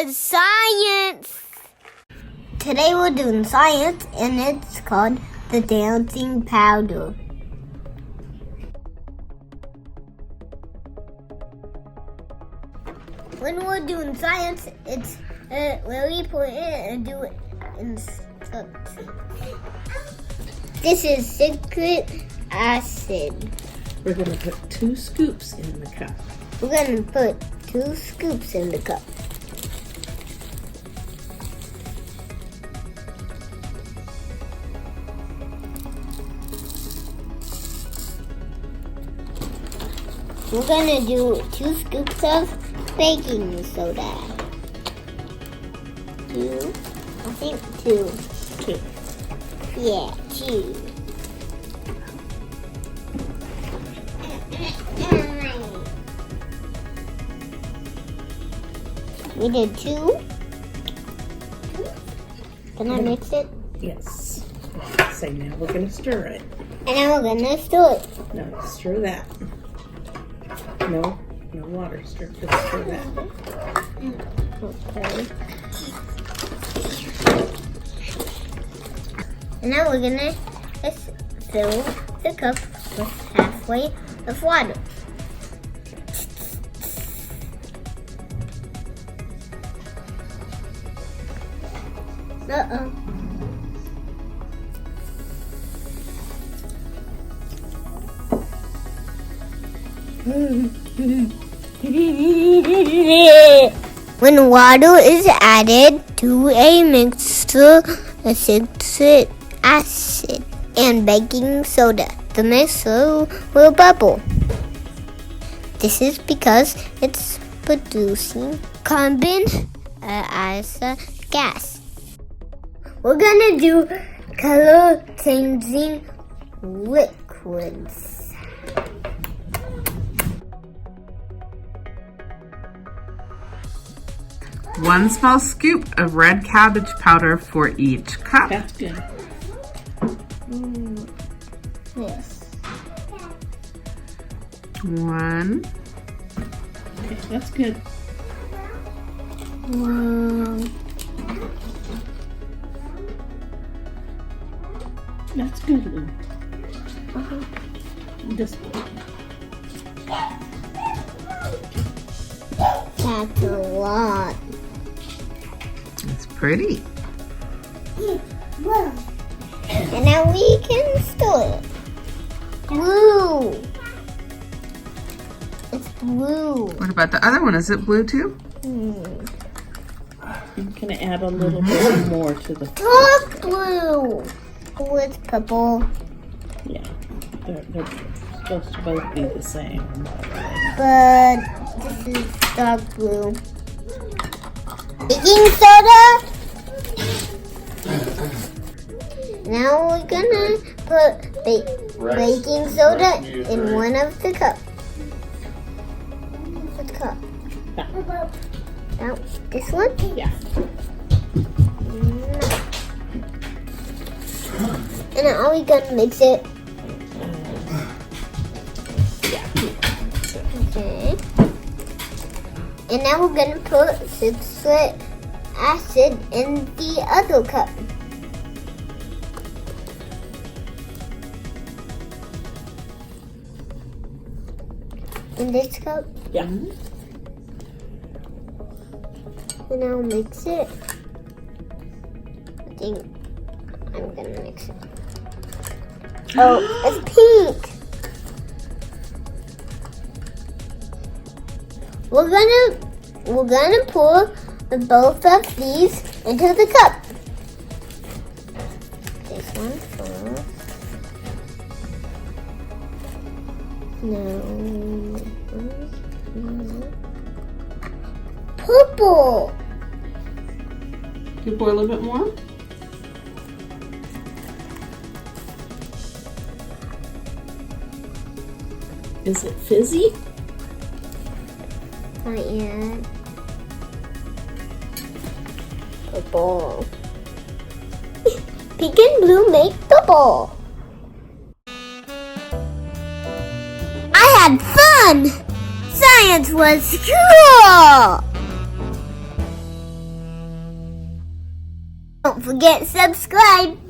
was science. Today we're doing science, and it's called the dancing powder. When we're doing science, it's really important and do it in instruction. This is citric acid. We're going to put 2 scoops in the cup. We're going to put 2 scoops in the cup. We're going to do 2 scoops of baking soda. 2? I think 2. 2. Yeah, 2. We did 2. Can I mix it? Yes. So now we're going to stir it. And then we're going to stir it. No, stir that. No water. Stir that. Okay. And now we're going to fill the cup with halfway of water. Uh-oh. When water is added to a mixture of citric acid and baking soda, the mixture will bubble. This is because it's producing carbon as a gas. We're gonna do color changing liquids. One small scoop of red cabbage powder for each cup. That's good. Yes. 1. Okay, that's good. 1. That's good, Lou. Just That's a lot. It's pretty. And now we can stir it. Blue. It's blue. What about the other one? Is it blue too? I'm going to add a little bit more to the... Dark blue. Oh, it's purple. Yeah, they're supposed to both be the same. But this is dark blue. Baking soda. Now we're gonna put baking soda in one of the cups. What cup? Now, this one? Yeah. And now we're gonna mix it. Okay. And now we're gonna put citric acid in the other cup. In this cup. Yeah. And now mix it. I think I'm gonna mix it. Oh, it's pink. We're gonna pour both of these into the cup. This one first. No. Purple. Can you pour a little bit more? Is it fizzy? Not yet. Purple. Pink and blue make purple. I had fun! Science was cool! Don't forget to subscribe.